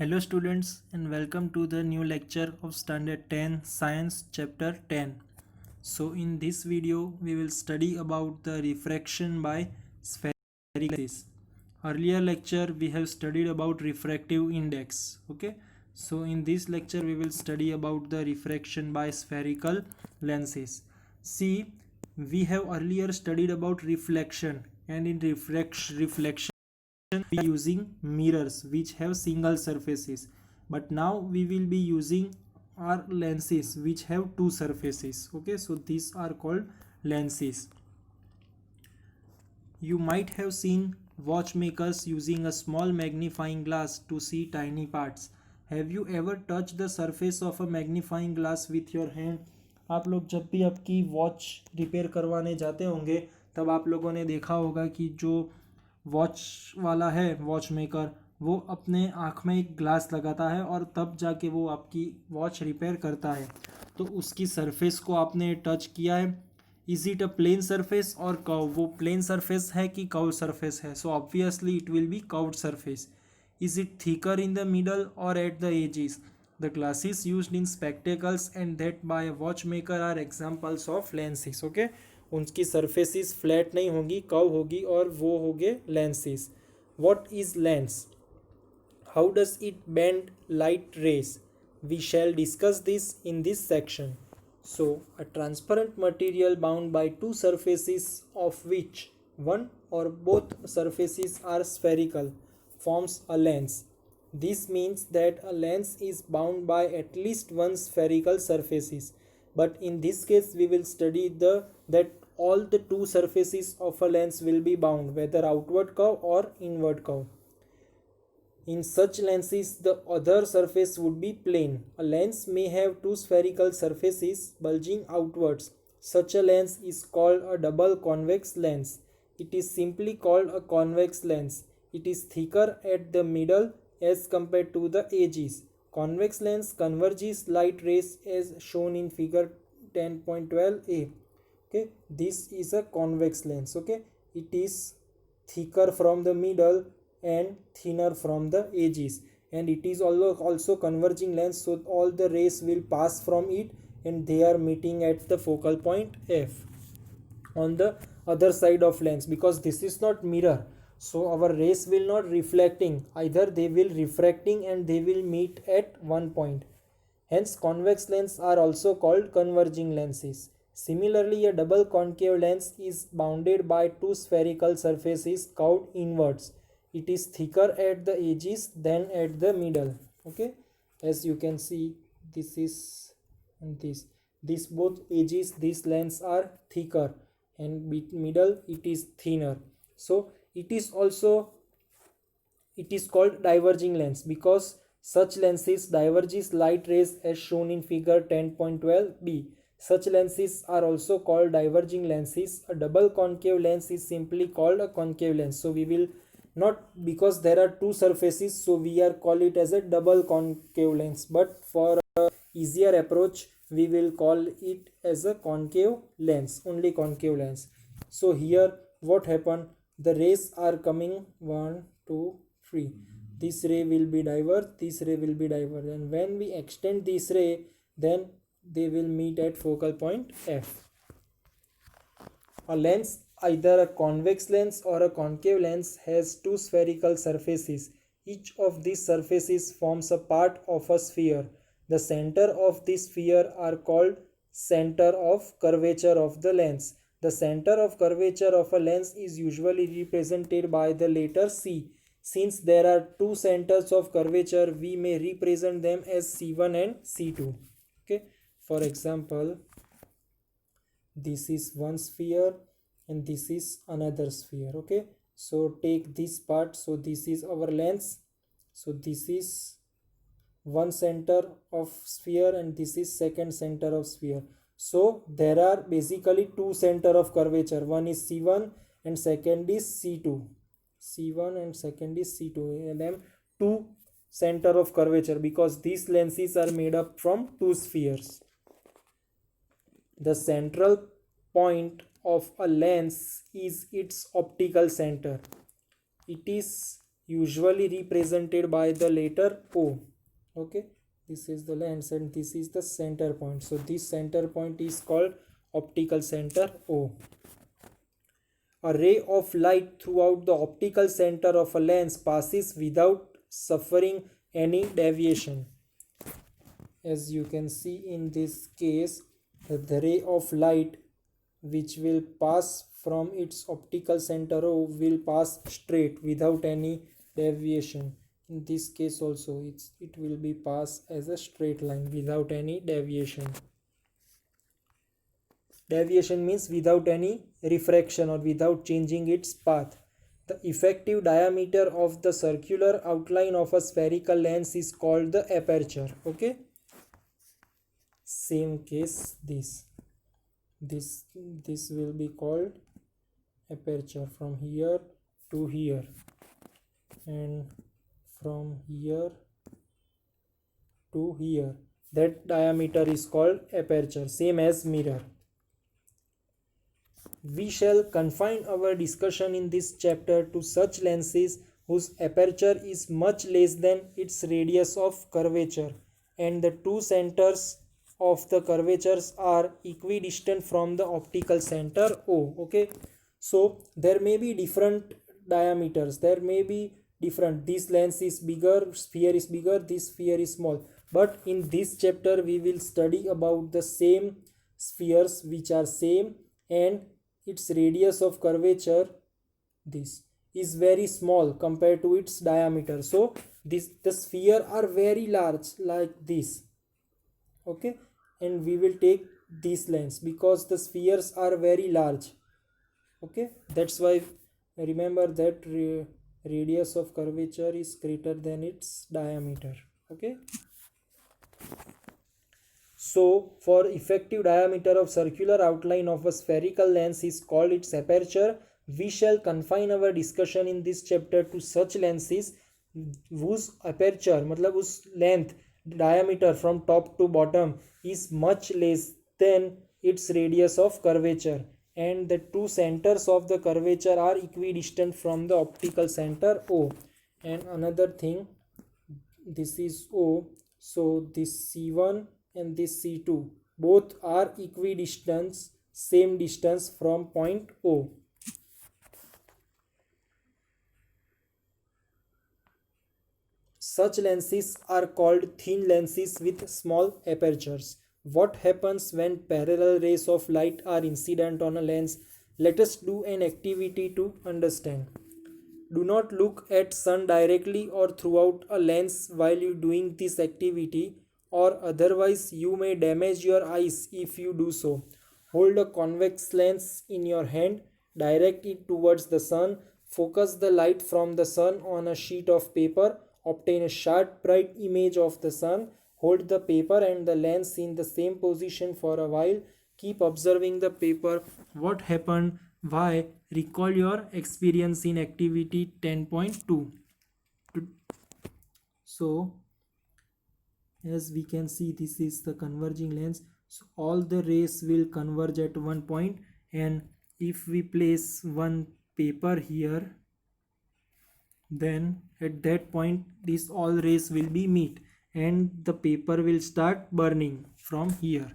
Hello students and welcome to the new lecture of Standard 10 Science Chapter 10. So in this video we will study about the refraction by spherical lenses. Earlier lecture we have studied about refractive index. Okay. So in this lecture we will study about the refraction by spherical lenses. See, we have earlier studied about reflection, and in reflection be using mirrors which have single surfaces, but now we will be using our lenses which have two surfaces. Okay, so these are called lenses. You might have seen watchmakers using a small magnifying glass to see tiny parts. Have you ever touched the surface of a magnifying glass with your hand? आप लोग जब भी आपकी watch repair करवाने जाते होंगे तब आप लोगों ने देखा होगा कि जो वॉच वाला है वॉच मेकर वो अपने आँख में एक ग्लास लगाता है और तब जाके वो आपकी वॉच रिपेयर करता है। तो उसकी सरफेस को आपने टच किया है। Is it a plane surface और कर्व? वो प्लेन सरफेस है कि कर्व सरफेस है? So obviously it will be curved surface. Is it thicker in the middle or at the edges? The glasses used in spectacles and that by a watchmaker are examples of lenses. Okay, उनकी surfaces flat नहीं होंगी, curve होगी और वो होंगे lenses. What is lens? How does it bend light rays? We shall discuss this in this section. So, a transparent material bound by two surfaces of which one or both surfaces are spherical forms a lens. This means that a lens is bound by at least one spherical surfaces. But in this case we will study that all the two surfaces of a lens will be bound, whether outward curve or inward curve. In such lenses, the other surface would be plane. A lens may have two spherical surfaces bulging outwards. Such a lens is called a double convex lens. It is simply called a convex lens. It is thicker at the middle as compared to the edges. Convex lens converges light rays as shown in figure 10.12a. Okay, this is a convex lens. Okay, it is thicker from the middle and thinner from the edges, and it is also converging lens, so all the rays will pass from it and they are meeting at the focal point F on the other side of lens. Because this is not mirror, so our rays will not reflecting, either they will refracting and they will meet at one point. Hence convex lenses are also called converging lenses. Similarly, a double concave lens is bounded by two spherical surfaces curved inwards. It is thicker at the edges than at the middle. Okay, as you can see, this is and this both edges, these lens are thicker, and middle it is thinner. So it is called diverging lens because such lenses diverges light rays as shown in figure 10.12b. Such lenses are also called diverging lenses. A double concave lens is simply called a concave lens. So we will not, because there are two surfaces, so we are call it as a double concave lens, but for a easier approach we will call it as a concave lens, only concave lens. So here what happened, the rays are coming 1 2 3, this ray will be diverged, this ray will be diverged, and when we extend this ray then they will meet at focal point F. A lens, either a convex lens or a concave lens, has two spherical surfaces. Each of these surfaces forms a part of a sphere. The center of this sphere are called center of curvature of the lens. The center of curvature of a lens is usually represented by the letter C. Since there are two centers of curvature, we may represent them as C1 and C2. Okay, for example, this is one sphere and this is another sphere. Okay, so take this part, so this is our lens, so this is one center of sphere and this is second center of sphere. So there are basically two center of curvature, one is C1 and second is C2. C1 and second is C2, and then two center of curvature because these lenses are made up from two spheres. The central point of a lens is its optical center. It is usually represented by the letter O. Okay, this is the lens and this is the center point. So this center point is called optical center O. A ray of light throughout the optical center of a lens passes without suffering any deviation. As you can see in this case, the ray of light which will pass from its optical center O will pass straight without any deviation. In this case also it will be passed as a straight line without any deviation. Deviation means without any refraction or without changing its path. The effective diameter of the circular outline of a spherical lens is called the aperture. Okay, same case, this will be called aperture from here to here and from here to here. That diameter is called aperture, same as mirror. We shall confine our discussion in this chapter to such lenses whose aperture is much less than its radius of curvature and the two centers of the curvatures are equidistant from the optical center O. Okay, so there may be different diameters, there may be different, this lens is bigger, sphere is bigger, this sphere is small, but in this chapter we will study about the same spheres which are same and its radius of curvature this is very small compared to its diameter. So the sphere are very large like this. Okay, and we will take this lens because the spheres are very large. Okay, that's why remember that radius of curvature is greater than its diameter. Okay, so for effective diameter of circular outline of a spherical lens is called its aperture. We shall confine our discussion in this chapter to such lenses whose aperture मतलब उस length diameter from top to bottom is much less than its radius of curvature and the two centers of the curvature are equidistant from the optical center O. And another thing, this is O, so this C1 and this C2 both are equidistant, same distance from point O. Such lenses are called thin lenses with small apertures. What happens when parallel rays of light are incident on a lens? Let us do an activity to understand. Do not look at sun directly or throughout a lens while you doing this activity, or otherwise you may damage your eyes if you do so. Hold a convex lens in your hand, direct it towards the sun, focus the light from the sun on a sheet of paper, obtain a sharp bright image of the sun, hold the paper and the lens in the same position for a while, keep observing the paper, what happened, why, recall your experience in activity 10.2. So as we can see, this is the converging lens, so all the rays will converge at one point, and if we place one paper here, then at that point these all rays will be meet and the paper will start burning from here.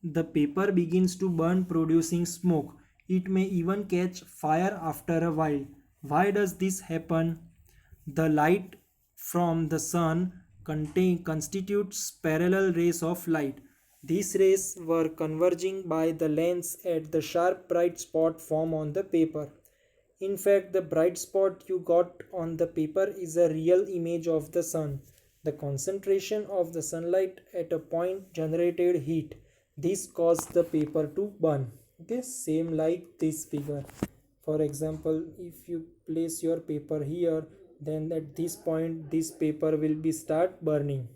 The paper begins to burn, producing smoke. It may even catch fire after a while. Why does this happen? The light from the sun constitutes parallel rays of light. These rays were converging by the lens at the sharp bright spot formed on the paper. In fact, the bright spot you got on the paper is a real image of the sun. The concentration of the sunlight at a point generated heat. This caused the paper to burn. Okay, same like this figure. For example, if you place your paper here, then at this point this paper will be start burning.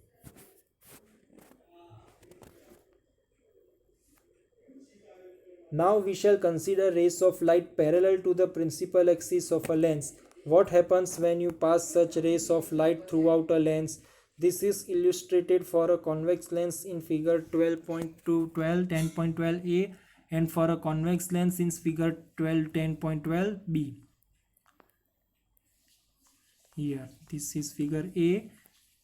Now we shall consider rays of light parallel to the principal axis of a lens. What happens when you pass such rays of light throughout a lens? This is illustrated for a convex lens in figure 10.12a and for a convex lens in figure 10.12b. here. This is figure A,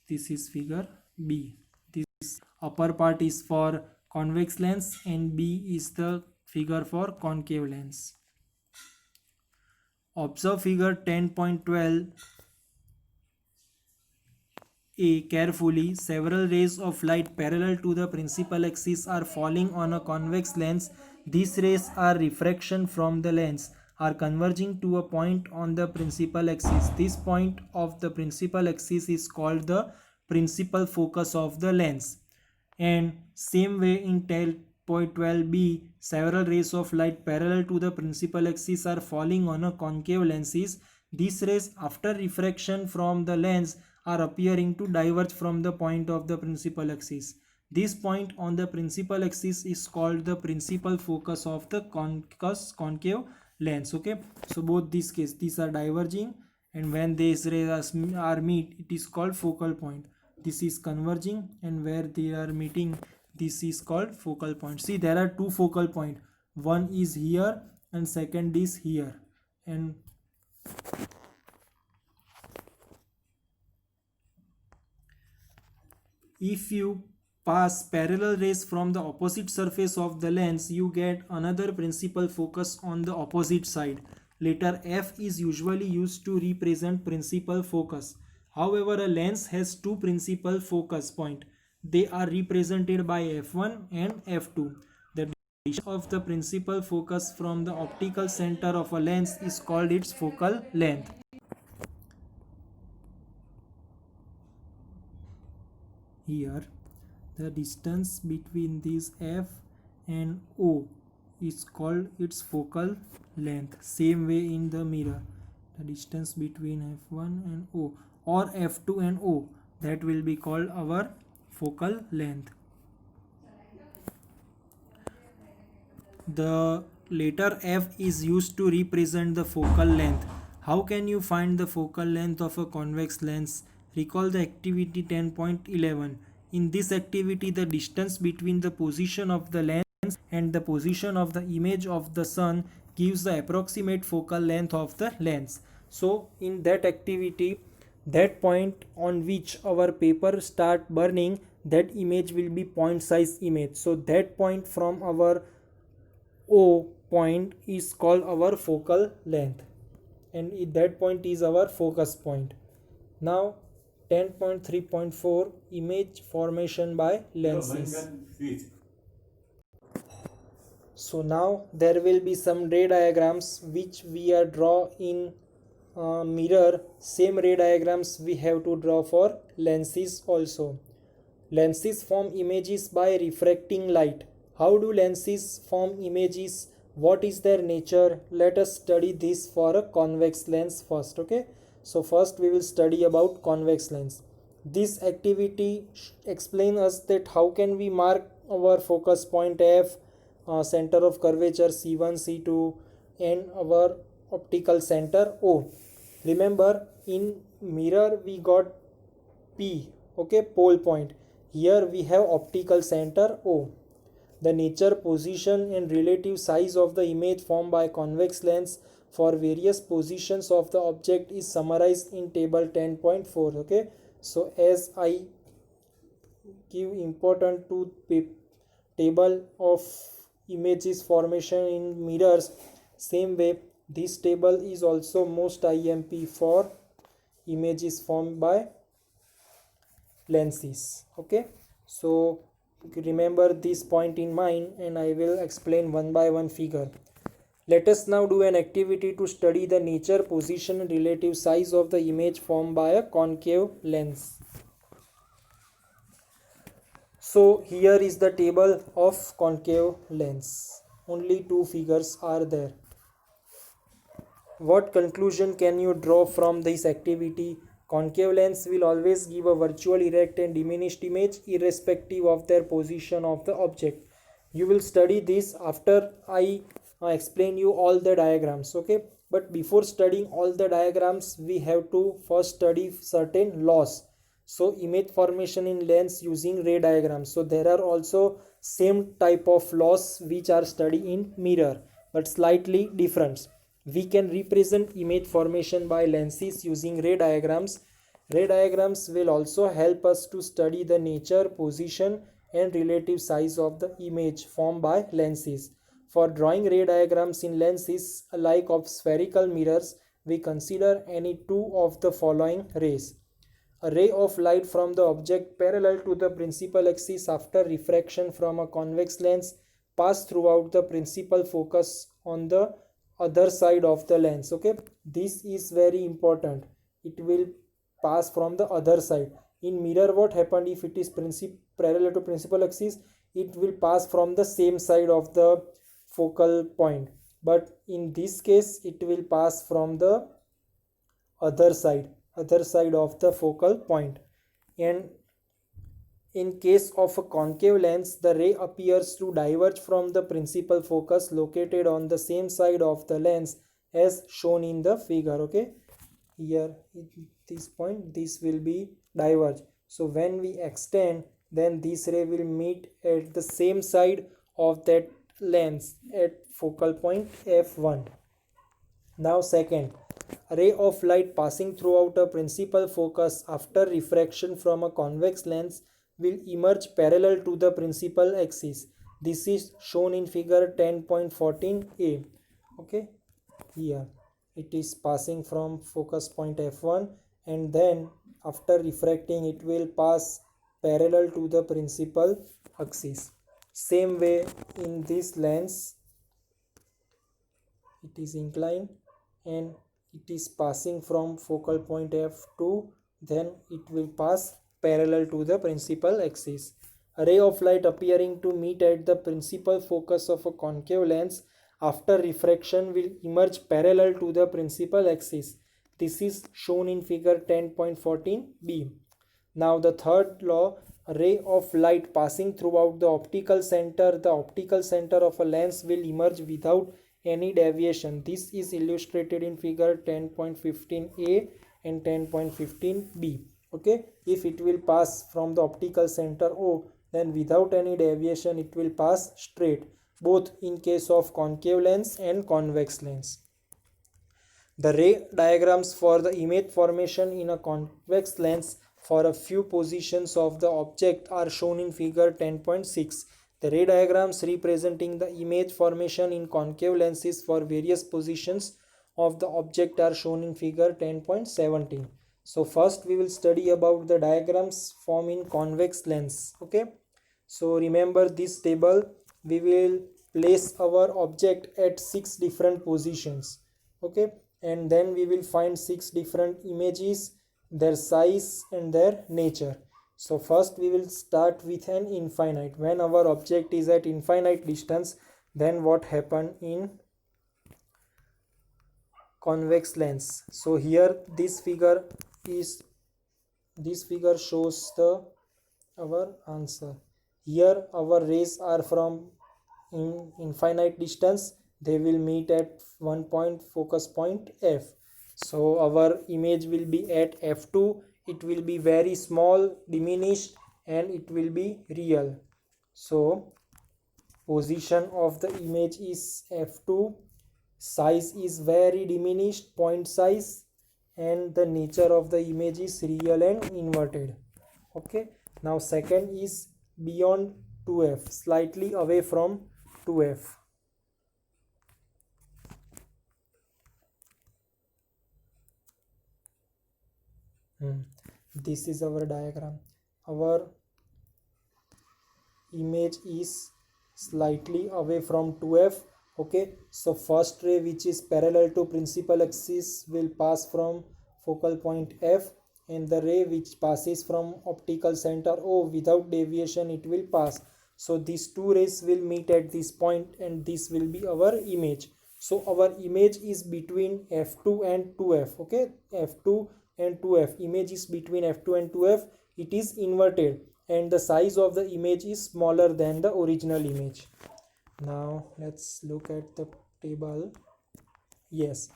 this is figure B. This upper part is for convex lens and B is the figure for concave lens. Observe figure 10.12 A carefully. Several rays of light parallel to the principal axis are falling on a convex lens. These rays are refraction from the lens, are converging to a point on the principal axis. This point of the principal axis is called the principal focus of the lens. And same way in 10.12b, several rays of light parallel to the principal axis are falling on a concave lenses. These rays, after refraction from the lens, are appearing to diverge from the point of the principal axis. This point on the principal axis is called the principal focus of the concave lens. Okay, so both these cases, these are diverging, and when these rays are meet, it is called focal point. This is converging, and where they are meeting, this is called focal point. See, there are two focal point. One is here and second is here. And if you pass parallel rays from the opposite surface of the lens, you get another principal focus on the opposite side. Letter F is usually used to represent principal focus. However, a lens has two principal focus point. They are represented by F1 and F2. The distance of the principal focus from the optical center of a lens is called its focal length. Here, the distance between these F and O is called its focal length. Same way in the mirror, the distance between F1 and O or F2 and O, that will be called our focal length. The letter F is used to represent the focal length. How can you find the focal length of a convex lens? Recall the activity 10.11. In this activity, the distance between the position of the lens and the position of the image of the sun gives the approximate focal length of the lens. So in that activity, that point on which our paper start burning, that image will be point size image. So that point from our O point is called our focal length, and that point is our focus point. Now 10.3.4 image formation by lenses. So now there will be some ray diagrams which we are draw in mirror. Same ray diagrams we have to draw for lenses also. Lenses form images by refracting light. How do lenses form images? What is their nature? Let us study this for a convex lens first. Okay, so first we will study about convex lens. This activity explains us that how can we mark our focus point F, center of curvature C1, C2, and our optical center O. Remember, in mirror we got P, okay, pole point. Here we have optical center O. The nature, position and relative size of the image formed by convex lens for various positions of the object is summarized in table 10.4. okay, so as I give important to table of images formation in mirrors, same way this table is also most IMP for images formed by lenses. Okay, so remember this point in mind, and I will explain one by one figure. Let us now do an activity to study the nature, position and relative size of the image formed by a concave lens. So here is the table of concave lens. Only two figures are there. What conclusion can you draw from this activity? Concave lens will always give a virtual erect and diminished image irrespective of their position of the object. You will study this after I explain you all the diagrams. Okay, but before studying all the diagrams, we have to first study certain laws. So image formation in lens using ray diagrams. So there are also same type of laws which are studied in mirror but slightly different. We can represent image formation by lenses using ray diagrams. Ray diagrams will also help us to study the nature, position, and relative size of the image formed by lenses. For drawing ray diagrams in lenses alike of spherical mirrors, we consider any two of the following rays. A ray of light from the object parallel to the principal axis after refraction from a convex lens pass throughout the principal focus on the other side of the lens. Okay, this is very important. It will pass from the other side. In mirror, what happened, if it is parallel to principal axis, it will pass from the same side of the focal point, but in this case it will pass from the other side of the focal point. And in case of a concave lens, the ray appears to diverge from the principal focus located on the same side of the lens as shown in the figure. Okay, here at this point this will be diverge. So when we extend, then this ray will meet at the same side of that lens at focal point f1. Now second, a ray of light passing throughout a principal focus after refraction from a convex lens will emerge parallel to the principal axis. This is shown in figure 10.14a. Okay, here it is passing from focus point f1, and then after refracting it will pass parallel to the principal axis. Same way in this lens, it is inclined and it is passing from focal point f2, then it will pass parallel to the principal axis. A ray of light appearing to meet at the principal focus of a concave lens after refraction will emerge parallel to the principal axis. This is shown in figure 10.14b. Now the third law, a ray of light passing throughout the optical center of a lens will emerge without any deviation. This is illustrated in figure 10.15a and 10.15b. Okay, if it will pass from the optical center O, then without any deviation it will pass straight, both in case of concave lens and convex lens. The ray diagrams for the image formation in a convex lens for a few positions of the object are shown in figure 10.6. The ray diagrams representing the image formation in concave lenses for various positions of the object are shown in figure 10.17. So first we will study about the diagrams formed in convex lens. Okay, so remember this table. We will place our object at 6 different positions. Okay, and then we will find 6 different images, their size and their nature. So first we will start with an infinite. When our object is at infinite distance, then what happened in convex lens? So here this figure shows our answer. Here our rays are from infinite distance. They will meet at one point, focus point f. So our image will be at f2. It will be very small, diminished, and it will be real. So position of the image is f2, size is very diminished, point size, and the nature of the image is real and inverted. Okay, now second is beyond 2f, slightly away from 2f. This is our diagram. Our image is slightly away from 2f. Okay, so first ray, which is parallel to principal axis, will pass from focal point f, and the ray which passes from optical center O without deviation, it will pass. So these two rays will meet at this point, and this will be our image. So our image is between f2 and 2f. Okay, f2 and 2f, image is between f2 and 2f. It is inverted and the size of the image is smaller than the original image. Now let's look at the table. Yes,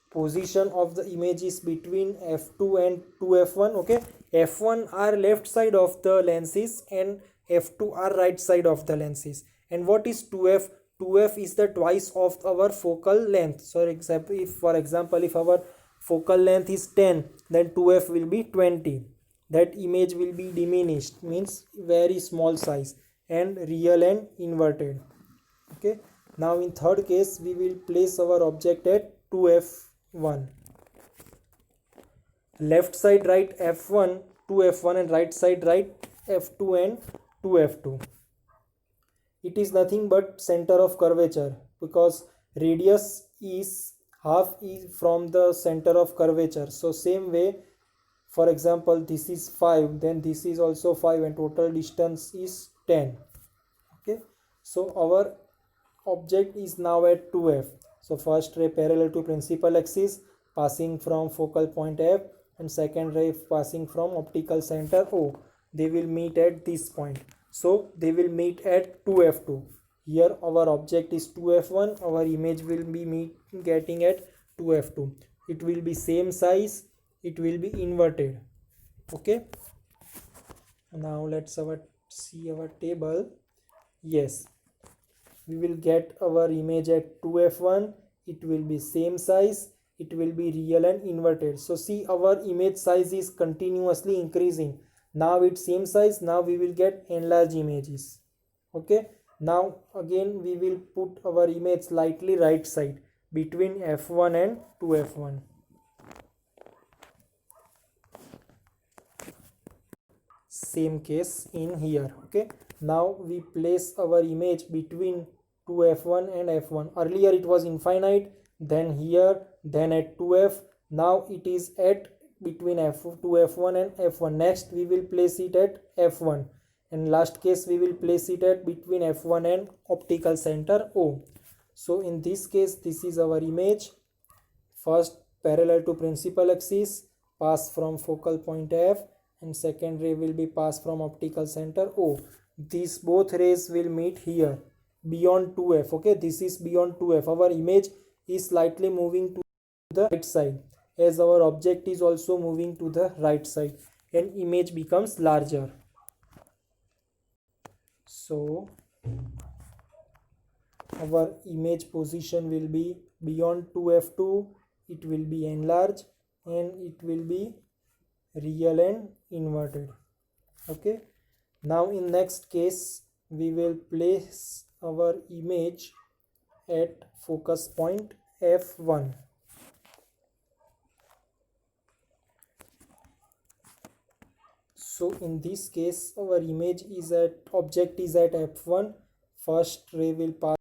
position of the image is between f2 and 2f1. Okay, f1 are left side of the lenses and f2 are right side of the lenses. And what is 2f? 2f is the twice of our focal length. So for example if our focal length is 10, then 2f will be 20. That image will be diminished, means very small size, and real and inverted. Okay, now in third case we will place our object at 2f1. Left side write f1, 2f1, and right side write f2 and 2f2. It is nothing but center of curvature, because radius is half is from the center of curvature. So same way, for example this is 5, then this is also 5, and total distance is 10. Okay, so our object is now at 2f. So first ray parallel to principal axis passing from focal point f, and second ray passing from optical center O. They will meet at this point. So they will meet at 2f2. Here our object is 2f1, our image will be getting at 2f2. It will be same size, it will be inverted. Okay, now let's see our table. Yes, we will get our image at 2f1. It will be same size, it will be real and inverted. So see, our image size is continuously increasing. Now it's same size, now we will get enlarged images. Okay, now again we will put our image slightly right side between f1 and 2f1. Same case in here. Okay, now we place our image between 2f1 and f1. Earlier it was infinite, then here, then at 2f. Now it is at between f1 and f1. Next we will place it at f1, and last case we will place it at between f1 and optical center O. So in this case, this is our image. First parallel to principal axis, pass from focal point f, and second ray will be passed from optical center O. These both rays will meet here beyond 2f. Okay, this is beyond 2f. Our image is slightly moving to the right side, as our object is also moving to the right side, and image becomes larger. So our image position will be beyond 2f2, it will be enlarged, and it will be real and inverted. Okay, now in next case we will place our image at focus point f1. So in this case our object is at f1. First ray will pass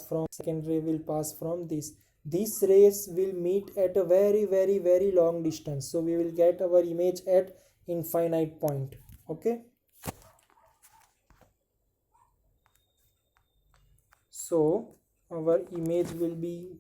from, second ray will pass from this. These rays will meet at a very long distance. So we will get our image at infinite point. Okay, so our image will be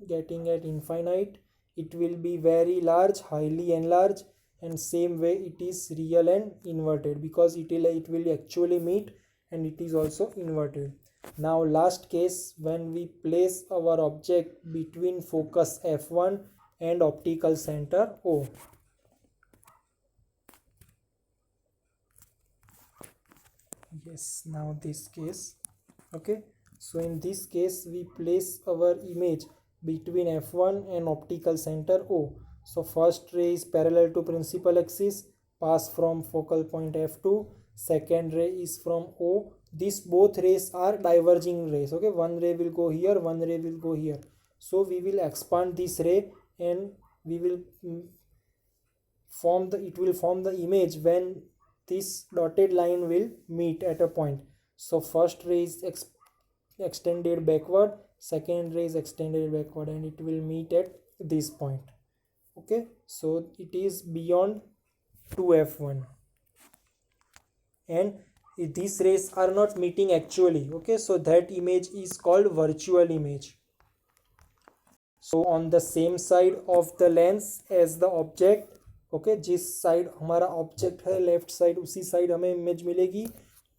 getting at infinite. It will be very large, highly enlarged, and same way it is real and inverted, because it will actually meet, and it is also inverted. Now last case, when we place our object between focus f1 and optical center O. Yes, now this case. Okay, so in this case we place our image between f1 and optical center O. So first ray is parallel to principal axis, pass from focal point f2. Second ray is from O. These both rays are diverging rays. Okay, one ray will go here, one ray will go here. So we will expand this ray, and we will form the image when this dotted line will meet at a point. So first ray is extended backward, second ray is extended backward, and it will meet at this point. Okay, so it is beyond 2f1, and these rays are not meeting actually. Okay, so that image is called virtual image. So on the same side of the lens as the object, okay जिस side हमारा object है left side, उसी side हमें image मिलेगी,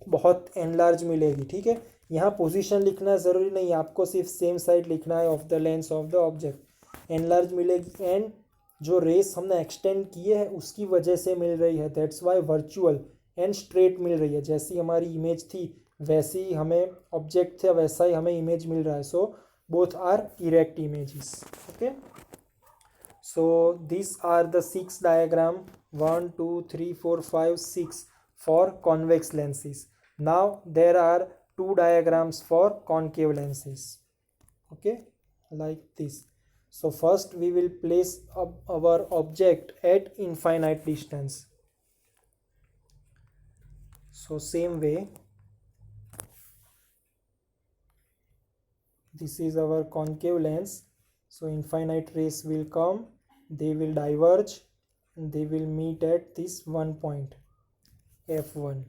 बहुत enlarge मिलेगी. ठीक है, यहाँ पोजीशन लिखना ज़रूरी नहीं है, आपको सिर्फ सेम साइड लिखना है of the lens of the object. Enlarge मिलेगी, एंड जो रेस हमने एक्सटेंड किए हैं उसकी वजह से मिल रही है. That's why virtual and straight मिल रही है. जैसी हमारी इमेज थी वैसी ही हमें ऑब्जेक्ट थे वैसा ही हमें इमेज मिल रहा है. So both are erect images. Okay. So these are the 6 diagram, 1 2 3 4 5 6 for convex lenses. Now there are 2 diagrams for concave lenses. Okay, like this. So first we will place our object at infinite distance. So same way, this is our concave lens. So infinite rays will come, they will diverge, and they will meet at this one point f1.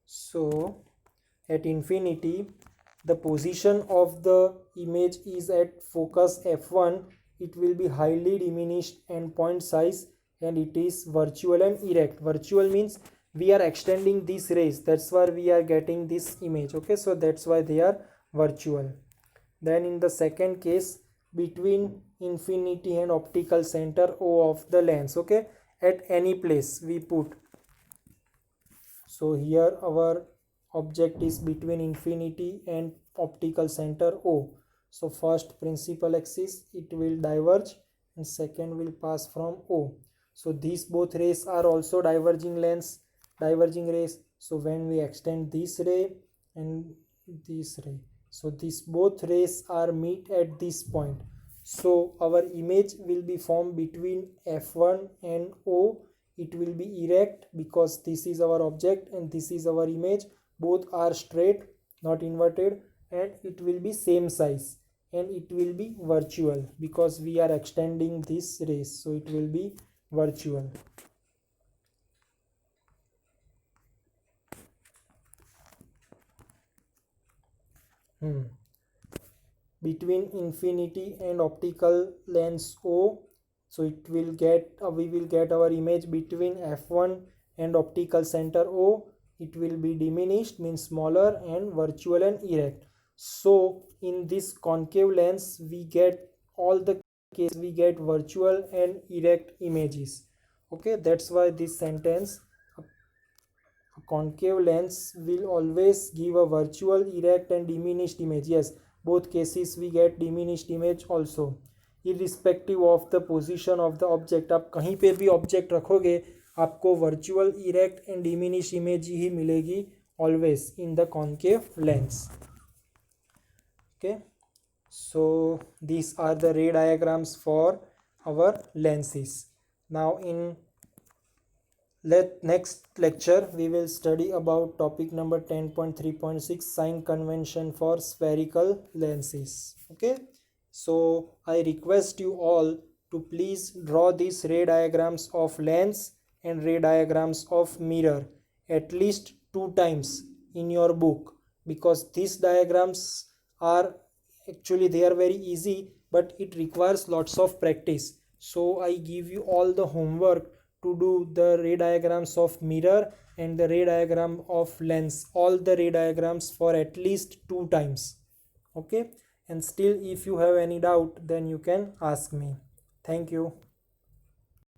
So at infinity, the position of the image is at focus f1. It will be highly diminished and point size, and it is virtual and erect. Virtual means we are extending these rays, that's why we are getting this image. Okay, so that's why they are virtual. Then in the second case, between infinity and optical center O of the lens, okay, at any place we put. So here our object is between infinity and optical center O. So first principal axis it will diverge and second will pass from O. So these both rays are also diverging rays. So when we extend this ray and this ray, so these both rays are meet at this point. So our image will be formed between f1 and O. It will be erect because this is our object and this is our image. Both are straight, not inverted, and it will be same size, and it will be virtual because we are extending this rays, so it will be virtual. Between infinity and optical lens O, so it will get we will get our image between f1 and optical center O. It will be diminished, means smaller, and virtual and erect. So in this concave lens we get all the cases, we get virtual and erect images. Okay, that's why this sentence, a concave lens will always give a virtual, erect and diminished image. Yes, both cases we get diminished image also, irrespective of the position of the object. आप कहीं पे भी object रखोगे आपको virtual, erect and diminish image ही मिलेगी always in the concave lens. Okay, so these are the ray diagrams for our lenses. Now in next lecture we will study about topic number 10.3.6, sign convention for spherical lenses. Okay, so I request you all to please draw these ray diagrams of lens and ray diagrams of mirror at least 2 times in your book, because these diagrams are actually, they are very easy, but it requires lots of practice. So I give you all the homework to do the ray diagrams of mirror and the ray diagram of lens, all the ray diagrams for at least 2 times. Okay, and still if you have any doubt then you can ask me. Thank you.